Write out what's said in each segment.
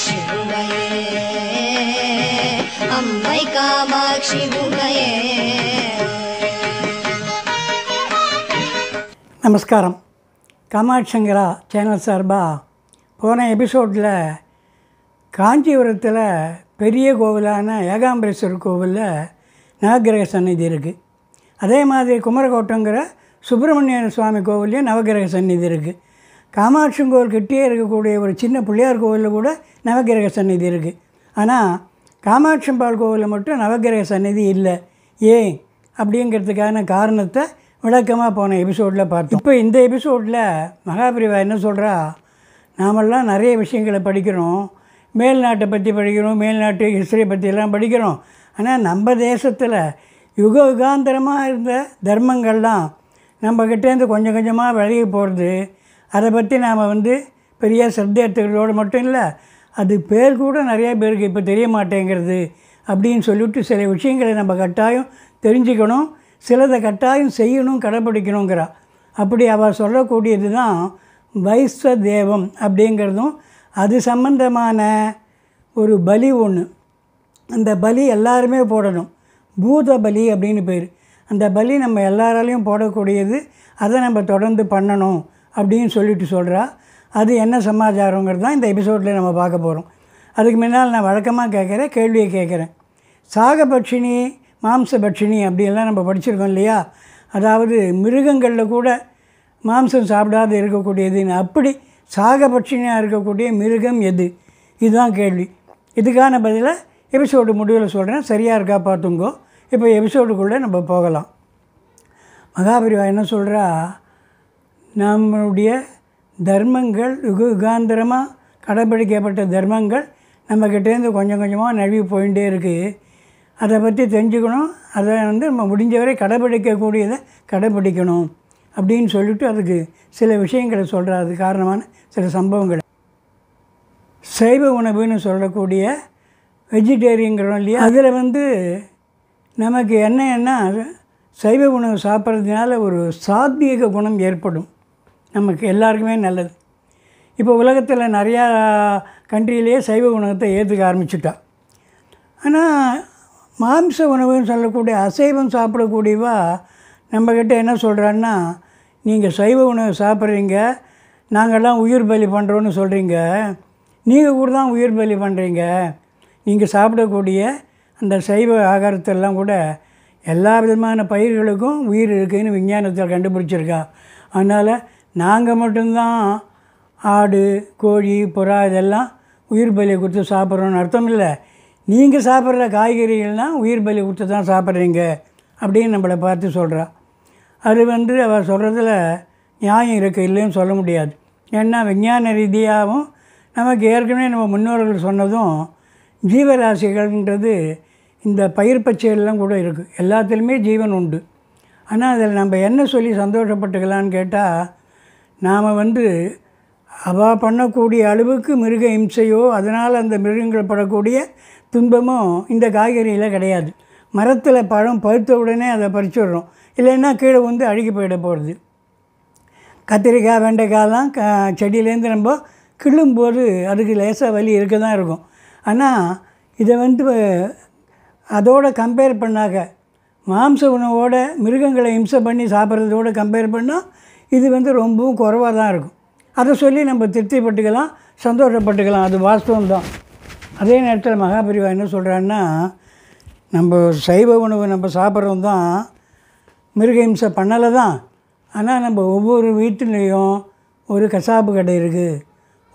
காமாட்சி உமையே, அம்மை காமாட்சி உமையே. நமஸ்காரம். காமாட்சங்கரா சேனல் சார்பாக போன எபிசோடில் காஞ்சிபுரத்தில் பெரிய கோவிலான ஏகாம்பரேஸ்வரர் கோவிலில் நவகிரக சந்நிதி இருக்குது. அதே மாதிரி குமரகோட்டங்கிற சுப்பிரமணிய சுவாமி கோவிலையும் நவகிரக சந்நிதி இருக்குது. காமாட்சி கோவில் கிட்டே இருக்கக்கூடிய ஒரு சின்ன பிள்ளையார் கோவிலில் கூட நவகிரக சந்நிதி இருக்குது. ஆனால் காமாட்சியம்பாள் கோவிலில் மட்டும் நவகிரக சந்நிதி இல்லை. ஏன் அப்படிங்கிறதுக்கான காரணத்தை விளக்கமாக போன எபிசோடில் பார்த்தோம். இப்போ இந்த எபிசோடில் மகாபிரிவா என்ன சொல்கிறா, நாமெல்லாம் நிறைய விஷயங்களை படிக்கிறோம், மேல்நாட்டை பற்றி படிக்கிறோம், மேல்நாட்டு ஹிஸ்டரியை பற்றியெல்லாம் படிக்கிறோம். ஆனால் நம்ம தேசத்தில் யுக யுகாந்தரமாக இருந்த தர்மங்கள்லாம் நம்மக்கிட்டேருந்து கொஞ்சம் கொஞ்சமாக விலகி போகிறது. அதை பற்றி நாம் பெரிய சிரத்தை எடுத்துக்கிறதோடு மட்டும் இல்லை, அது பேர் கூட நிறைய பேருக்கு இப்போ தெரிய மாட்டேங்கிறது அப்படின்னு சொல்லிவிட்டு சில விஷயங்களை நம்ம கட்டாயம் தெரிஞ்சுக்கணும், சிலதை கட்டாயம் செய்யணும், கடைப்பிடிக்கணுங்கிறா. அப்படி அவள் சொல்லக்கூடியது தான் வைஸ்வ தேவம் அப்படிங்கிறதும் அது சம்பந்தமான ஒரு பலி ஒன்று. அந்த பலி எல்லாருமே போடணும். பூத பலி அப்படின்னு பேர். அந்த பலி நம்ம எல்லாராலையும் போடக்கூடியது. அதை நம்ம தொடர்ந்து பண்ணணும் அப்படின்னு சொல்லிட்டு சொல்கிறா. அது என்ன சமாச்சாரங்கிறது தான் இந்த எபிசோடில் நம்ம பார்க்க போகிறோம். அதுக்கு முன்னால் நான் வழக்கமாக கேட்குறேன், கேள்வியை கேட்குறேன். சாகபட்சினி மாம்சபட்சினி அப்படியெல்லாம் நம்ம படிச்சிருக்கோம் இல்லையா? அதாவது மிருகங்களில் கூட மாம்சம் சாப்பிடாது இருக்கக்கூடியதுன்னு. அப்படி சாகபட்சினியாக இருக்கக்கூடிய மிருகம் எது? இதுதான் கேள்வி. இதுக்கான பதிலை எபிசோடு முடிவில் சொல்கிறேன். சரியாக இருக்கா பார்த்துங்கோ. இப்போ எபிசோடுக்குள்ளே நம்ம போகலாம். மகாபிரிவா என்ன சொல்கிறா, நம்மளுடைய தர்மங்கள் யுகாந்தரமாக கடைப்பிடிக்கப்பட்ட தர்மங்கள் நம்மக்கிட்டேருந்து கொஞ்சம் கொஞ்சமாக நழுவி போயிட்டே இருக்குது. அதை பற்றி தெரிஞ்சுக்கணும். அதை நம்ம முடிஞ்சவரை கடைப்பிடிக்கக்கூடியதை கடைப்பிடிக்கணும் அப்படின்னு சொல்லிவிட்டு அதுக்கு சில விஷயங்களை சொல்கிறா. அது காரணமான சில சம்பவங்கள். சைவ உணவுன்னு சொல்லக்கூடிய வெஜிடேரியங்கிறோம் இல்லையா? அதில் நமக்கு என்னன்னா சைவ உணவு சாப்பிட்றதுனால ஒரு சாத்வீக குணம் ஏற்படும். நமக்கு எல்லாருக்குமே நல்லது. இப்போ உலகத்தில் நிறையா கண்ட்ரியிலேயே சைவ உணவத்தை ஏற்றுக்க ஆரம்பிச்சுட்டா. ஆனால் மாம்ச உணவுன்னு சொல்லக்கூடிய அசைவம் சாப்பிடக்கூடியவா நம்மக்கிட்ட என்ன சொல்கிறான்னா, நீங்கள் சைவ உணவு சாப்பிட்றீங்க, நாங்கள்லாம் உயிர் பலி பண்ணுறோன்னு சொல்கிறீங்க, நீங்கள் கூட தான் உயிர் பலி பண்ணுறீங்க. நீங்கள் சாப்பிடக்கூடிய அந்த சைவ ஆகாரத்தெல்லாம் கூட எல்லா விதமான பயிர்களுக்கும் உயிர் இருக்குதுன்னு விஞ்ஞானத்தில் கண்டுபிடிச்சிருக்கா. அதனால் நாங்கள் மட்டும்தான் ஆடு, கோழி, புறா இதெல்லாம் உயிர் பலி கொடுத்து சாப்பிட்றோன்னு அர்த்தம் இல்லை. நீங்கள் சாப்பிட்ற காய்கறிகள்லாம் உயிர் பலி கொடுத்து தான் சாப்பிட்றீங்க அப்படின்னு நம்மளை பார்த்து சொல்கிறா. அது அவள் சொல்கிறதுல நியாயம் இருக்குது, இல்லைன்னு சொல்ல முடியாது. ஏன்னா விஞ்ஞான ரீதியாகவும் நமக்கு ஏற்கனவே நம்ம முன்னோர்கள் சொன்னதும் ஜீவராசிகள்ன்றது இந்த பயிர் பச்சைகள்லாம் கூட இருக்குது. எல்லாத்துலேயுமே ஜீவன் உண்டு. ஆனால் அதில் நம்ம என்ன சொல்லி சந்தோஷப்பட்டுக்கலான்னு கேட்டால், நாம் அவள் பண்ணக்கூடிய அளவுக்கு மிருக இம்சையோ அதனால் அந்த மிருகங்கள் படக்கூடிய துன்பமோ இந்த காய்கறியில் கிடையாது. மரத்தில் பழம் பழுத்த உடனே அதை பறிச்சுடுறோம், இல்லைன்னா கீழே அழுகி போயிட போகிறது. கத்திரிக்காய், வெண்டைக்காயெல்லாம் செடியிலேருந்து நம்ம கிள்ளும்போது அதுக்கு லேசாக வலி இருக்க தான் இருக்கும். ஆனால் இதை அதோடு கம்பேர் பண்ணாக்க, மாம்ச உணவோட மிருகங்களை இம்சை பண்ணி சாப்பிட்றதோடு கம்பேர் பண்ணால் இது ரொம்பவும் குறைவாக தான் இருக்கும். அதை சொல்லி நம்ம திருப்திப்பட்டுக்கலாம், சந்தோஷப்பட்டுக்கலாம். அது வாஸ்தவம்தான். அதே நேரத்தில் மகாபிரிவா என்ன சொல்கிறான்னா, நம்ம சைவ உணவு நம்ம சாப்பிட்றோம் தான், மிருக இம்சை பண்ணலை தான். ஆனால் நம்ம ஒவ்வொரு வீட்டிலையும் ஒரு கசாப்பு கடை இருக்குது.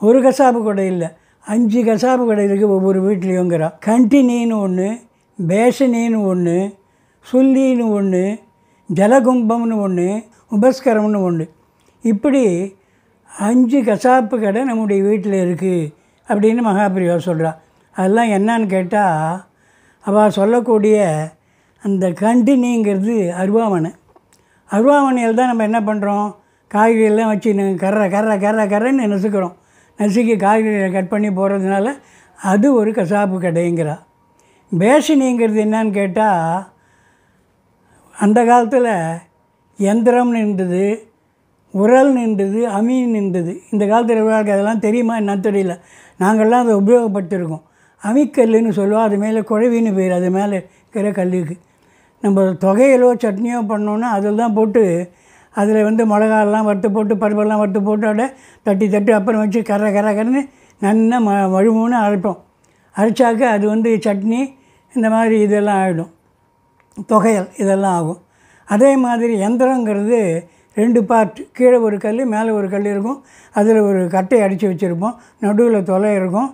ஒரு கசாப்பு கடை இல்லை, 5 கசாப்பு கடை இருக்குது ஒவ்வொரு வீட்லேயுங்கிறா. கண்டினின்னு ஒன்று, பேஷனின்னு ஒன்று, சுல்லின்னு ஒன்று, ஜலகும்பம்னு ஒன்று, உபஸ்கரம்னு ஒன்று, இப்படி 5 கசாப்பு கடை நம்முடைய வீட்டில் இருக்குது அப்படின்னு மகாபிரிவா சொல்கிறா. அதெல்லாம் என்னான்னு கேட்டால், அவள் சொல்லக்கூடிய அந்த கண்டினிங்கிறது அருவாமனை. அருவாமனையில் தான் நம்ம என்ன பண்ணுறோம், காய்கறியெல்லாம் வச்சு கர்றன்னு நசுக்கிறோம். நசுக்கி காய்கறிகளை கட் பண்ணி போகிறதுனால அது ஒரு கசாப்பு கடைங்கிறா. பேஷனிங்கிறது என்னான்னு கேட்டால், அந்த காலத்தில் யந்திரம்னு இருந்தது, உரல் நின்றது, அமீன் நின்றது. இந்த காலத்தில் விளையாட்டு அதெல்லாம் தெரியுமா என்னன்னு தெரியல. நாங்கள்லாம் அதை உபயோகப்படுத்தியிருக்கோம். அமிக்கல்லுன்னு சொல்லுவோம். அது மேலே குழவின்னு பேர். அது மேலே இருக்கிற கல்லுக்கு நம்ம தொகையிலோ சட்னியோ பண்ணோன்னா அதில் தான் போட்டு அதில் வந்து மிளகாலாம் வறுத்து போட்டு பருப்பெல்லாம் வறுத்து போட்டு அப்படியே தட்டி அப்புறம் வச்சு கரன்னு நல்லா வழுமுன்னு அரைப்போம். அரைச்சாக்க அது வந்து சட்னி இந்த மாதிரி இதெல்லாம் ஆகிடும். தொகையல் இதெல்லாம் ஆகும். அதே மாதிரி எந்திரங்கிறது 2 பார்ட். கீழே ஒரு கல், மேலே ஒரு கல் இருக்கும். அதில் ஒரு கட்டை அடித்து வச்சுருப்போம். நடுவில் தொலை இருக்கும்.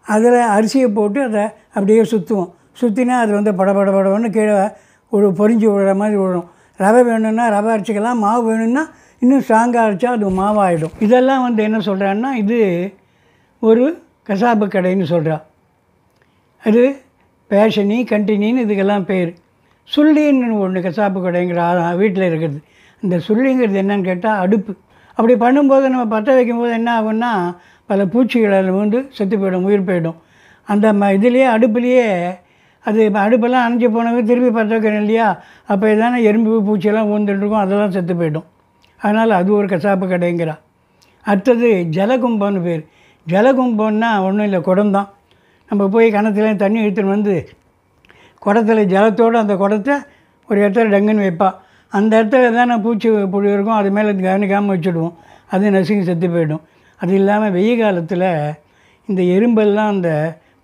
அதில் அரிசியை போட்டு அதை அப்படியே சுற்றுவோம். சுற்றினா அது வந்து படபடன்னு கீழே ஒரு பொரிஞ்சு விடுற மாதிரி விடும். ரவை வேணும்னா ரவை அரைச்சிக்கலாம். மாவு வேணும்னா இன்னும் ஸ்ட்ராங்காக அரைச்சா அது மாவாகிடும். இதெல்லாம் வந்து என்ன சொல்கிறான்னா, இது ஒரு கசாப்பு கடைன்னு சொல்கிறா. அது பேஷனி கண்டினின்னு இதுக்கெல்லாம் பேர். சுள்ளின்னு ஒன்று கசாப்பு கடைங்கிற வீட்டில் இருக்கிறது. இந்த சுள்ளிங்கிறது என்னன்னு கேட்டால் அடுப்பு. அப்படி பண்ணும்போது நம்ம பற்ற வைக்கும்போது என்ன ஆகும்னா பல பூச்சிகள் அதில் வந்து செத்து போயிடும், உயிர் போயிடும். அந்த இதுலேயே அடுப்புலேயே அது அடுப்பெல்லாம் அணைஞ்சி போனவே திருப்பி பற்ற வைக்கணும் இல்லையா? அப்போ எதான எறும்பு பூச்சியெல்லாம் ஊந்துட்டுருக்கும், அதெல்லாம் செத்து போயிடும். அதனால் அது ஒரு கசாப்பு கடைங்கிறா. அடுத்தது ஜலகும்பம்னு பேர். ஜலகும்பம்னா ஒன்றும் இல்லை, குடம் தான். நம்ம போய் கிணத்துல தண்ணி எடுத்துன்னு வந்து குடத்தில் ஜலத்தோடு அந்த குடத்தை ஒரு இடத்துல டங்குன்னு வைப்பா. அந்த இடத்துல தானே பூச்சி புழு இருக்கும், அது மேலே கவனிக்காமல் வச்சுடுவோம். அது நசுங்கி செத்து போயிடும். அது இல்லாமல் வெய்ய காலத்தில் இந்த எறும்பெல்லாம் அந்த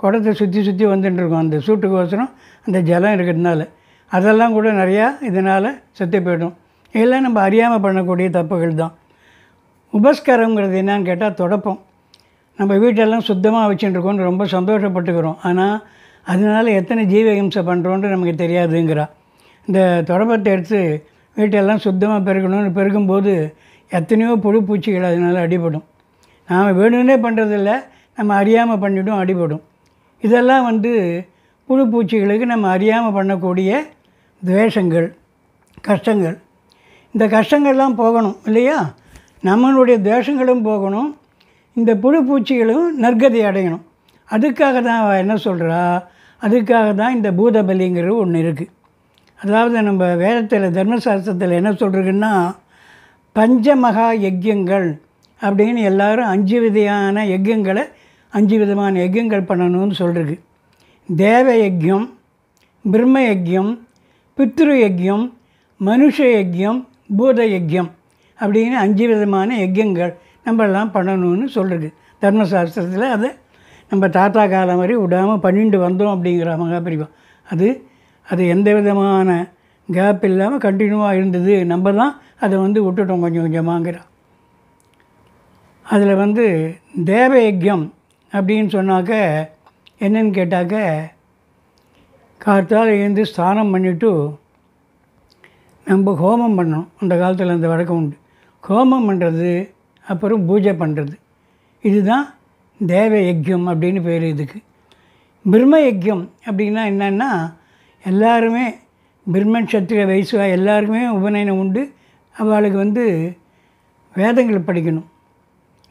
குடத்தை சுற்றி வந்துட்டுருக்கும். அந்த சூட்டுக்கோசரம் அந்த ஜலம் இருக்கிறதுனால அதெல்லாம் கூட நிறையா இதனால் செத்து போயிடும். இதெல்லாம் நம்ம அறியாமல் பண்ணக்கூடிய தப்புகள் தான். உபஸ்கரங்கிறது என்னான்னு கேட்டால் தொடப்பம். நம்ம வீட்டெல்லாம் சுத்தமாக வச்சுட்டுருக்கோன்னு ரொம்ப சந்தோஷப்பட்டுக்கிறோம். ஆனால் அதனால் எத்தனை ஜீவஹிம்சை பண்ணுறோன்ட்டு நமக்கு தெரியாதுங்கிறா. இந்த தொடப்பத்தை எடுத்து வீட்டெல்லாம் சுத்தமாக பெருக்கணும்னு பெருக்கும்போது எத்தனையோ புழு பூச்சிகள் அதனால் அடிபடும். நாம் வேணும்னே பண்ணுறதில்ல, நம்ம அறியாமல் பண்ணிவிடும், அடிபடும். இதெல்லாம் வந்து புழு பூச்சிகளுக்கு நம்ம அறியாமல் பண்ணக்கூடிய துவேஷங்கள், கஷ்டங்கள். இந்த கஷ்டங்கள்லாம் போகணும் இல்லையா? நம்மளுடைய துவேஷங்களும் போகணும், இந்த புழு பூச்சிகளும் நற்கதி அடையணும். அதுக்காக தான் அவள் என்ன சொல்கிறா, அதுக்காக தான் இந்த பூதபலிங்கிறது ஒன்று இருக்குது. அதாவது நம்ம வேதத்தில் தர்மசாஸ்திரத்தில் என்ன சொல்கிறதுன்னா, பஞ்சமகா யஜ்யங்கள் அப்படின்னு எல்லோரும் 5 விதையான யஜ்யங்களை 5 விதமான யஜ்யங்கள் பண்ணணும்னு சொல்கிறது. தேவ யஜ்யம், பிரம்ம யஜ்யம், பித்ரு யஜ்யம், மனுஷ யஜ்யம், பூத யஜ்யம் அப்படின்னு 5 விதமான யஜ்யங்கள் நம்மளாம் பண்ணணும்னு சொல்கிறது தர்மசாஸ்திரத்தில். அதை நம்ம தாத்தா காலம் வரை விடாமல் பண்ணிட்டு வந்தோம் அப்படிங்கிற மகாபிரிவா. அது எந்த விதமான கேப் இல்லாமல் கண்டினியூவாக இருந்தது. நம்ம தான் அதை வந்து விட்டுட்டோம் கொஞ்சம் கொஞ்சமாங்கிற. அதில் வந்து தேவ யஜ்யம் அப்படின்னு சொன்னாக்க என்னன்னு கேட்டாக்க, காத்தால் எழுந்து ஸ்நானம் பண்ணிவிட்டு நம்ம ஹோமம் பண்ணணும். அந்த காலத்தில் அந்த வழக்கம் உண்டு. ஹோமம் பண்ணுறது, அப்புறம் பூஜை பண்ணுறது, இதுதான் தேவ யஜ்யம் அப்படின்னு பேர் இதுக்கு. பிரம்ம யஜ்யம் அப்படின்னா என்னென்னா, எல்லாருமே பிரம்மன் சத்திரிய வைசுவா எல்லாருக்குமே உபநயனம் உண்டு. அவளுக்கு வந்து வேதங்கள் படிக்கணும்.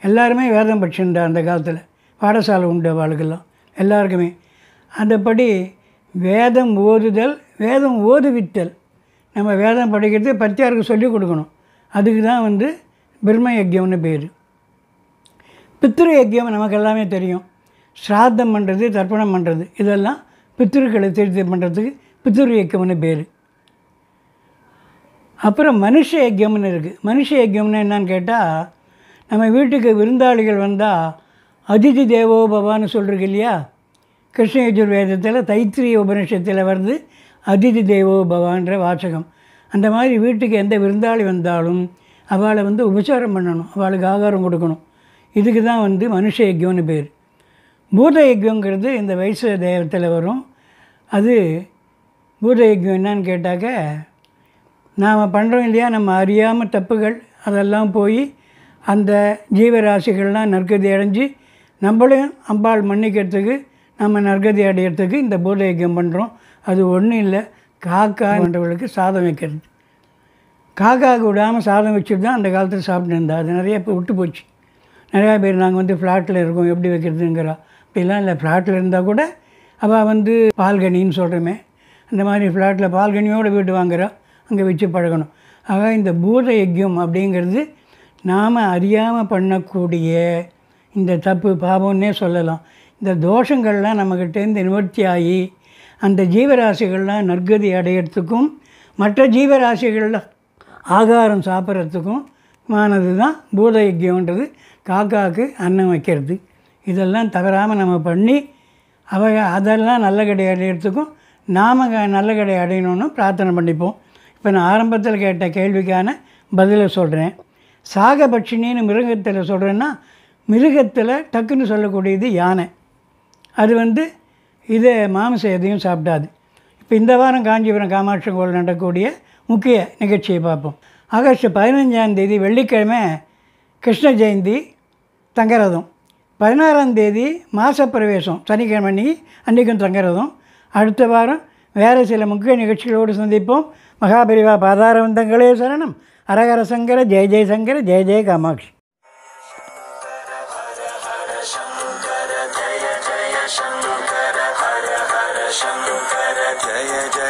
எல்லாருமே வேதம் படிச்சுருந்தா அந்த காலத்தில். பாடசாலை உண்டு அவளுக்கெல்லாம் எல்லாருக்குமே. அந்தபடி வேதம் ஓதுதல், வேதம் ஓதுவித்தல். நம்ம வேதம் படிக்கிறது பத்தியாருக்கு சொல்லிக் கொடுக்கணும். அதுக்கு தான் வந்து பிரம்ம யஜ்யம்னு பேர். பித்ரு யஜ்யம் நமக்கு எல்லாமே தெரியும். ஸ்ராத்தம் பண்ணுறது, தர்ப்பணம் பண்ணுறது, இதெல்லாம் பித்ருக்களை திருத்தி பண்ணுறதுக்கு பித்ரு யஜ்யம்னு பேர். அப்புறம் மனுஷ யஜ்யம்னு இருக்குது. மனுஷ யஜ்யம்னு என்னன்னு கேட்டால், நம்ம வீட்டுக்கு விருந்தாளிகள் வந்தால் அதிதி தேவோ பவான்னு சொல்கிறது இல்லையா? கிருஷ்ண யஜுர்வேதத்தில் தைத்திரிய உபனிஷத்தில் வருது அதிதி தேவோ பவான்ற வாசகம். அந்த மாதிரி வீட்டுக்கு எந்த விருந்தாளி வந்தாலும் அவளை வந்து உபச்சாரம் பண்ணணும், அவளுக்கு ஆகாரம் கொடுக்கணும். இதுக்கு தான் வந்து மனுஷ யஜ்யம்னு பேர். பூத யஜ்யங்கிறது இந்த வைஷ்ணவ தேவத்தில் வரும். அது பூத யஜ்யம் என்னான்னு கேட்டாக்க, நாம் பண்ணுறோம் இல்லையா, நம்ம அறியாமல் தப்புகள் அதெல்லாம் போய் அந்த ஜீவராசிகள்லாம் நற்கதி அடைஞ்சு நம்மளையும் அம்பாள் மன்னிக்கிறதுக்கு, நம்ம நற்கதி அடையிறதுக்கு இந்த பூத யஜ்யம் பண்ணுறோம். அது ஒன்றும் இல்லை, காக்கா பண்ணுறவர்களுக்கு சாதம் வைக்கிறது. காக்காவுக்கு விடாமல் சாதம் வச்சுட்டு தான் அந்த காலத்தில் சாப்பிட்டு இருந்தா. அது நிறைய இப்போ விட்டு போச்சு. நிறையா பேர் நாங்கள் வந்து ஃப்ளாட்டில் இருக்கோம் எப்படி வைக்கிறதுங்கிறா. அப்படிலாம் இல்லை, ஃப்ளாட்டில் இருந்தால் கூட அவள் வந்து பால்கனின்னு சொல்கிறோமே, அந்த மாதிரி ஃப்ளாட்டில் பால்கனியோடு வீட்டு வாங்குறா, அங்கே வச்சு பழகணும். ஆக இந்த பூத யஜ்யம் அப்படிங்கிறது நாம் அறியாமல் பண்ணக்கூடிய இந்த தப்பு பாவம்னே சொல்லலாம். இந்த தோஷங்கள்லாம் நம்மக்கிட்டேருந்து நிவர்த்தி ஆகி அந்த ஜீவராசிகள்லாம் நற்கதி அடையிறதுக்கும் மற்ற ஜீவராசிகளில் ஆகாரம் சாப்பிட்றதுக்கும் ஆனது தான் பூத யஜ்யம்ன்றது. காக்காவுக்கு அன்னம் வைக்கிறது. இதெல்லாம் தவறாமல் நம்ம பண்ணி அதெல்லாம் நல்ல கடை அடையிறதுக்கும் நாம் நல்ல கடை அடையணும்னு பிரார்த்தனை பண்ணிப்போம். இப்போ நான் ஆரம்பத்தில் கேட்ட கேள்விக்கான பதிலை சொல்கிறேன். சாகபட்சினின்னு மிருகத்தில் சொல்கிறேன்னா, மிருகத்தில் டக்குன்னு சொல்லக்கூடியது யானை. அது இதை மாமிசம் எதையும் சாப்பிடாது. இப்போ இந்த வாரம் காஞ்சிபுரம் காமாட்சி கோவில் நடக்கக்கூடிய முக்கிய நிகழ்ச்சியை பார்ப்போம். ஆகஸ்ட் 15ஆம் தேதி வெள்ளிக்கிழமை கிருஷ்ண ஜெயந்தி தங்கரதம். 16ஆம் தேதி மாசப்பிரவேசம் சனிக்கிழமை அன்றைக்கும் தங்கரதம். அடுத்த வாரம் வேறு சில முக்கிய நிகழ்ச்சிகளோடு சந்திப்போம். மகாபெரிவா பாதாரவந்தங்களே சரணம். ஹரஹர சங்கர ஜெய ஜெய சங்கர ஜெய ஜெய காமாட்சி. जय जय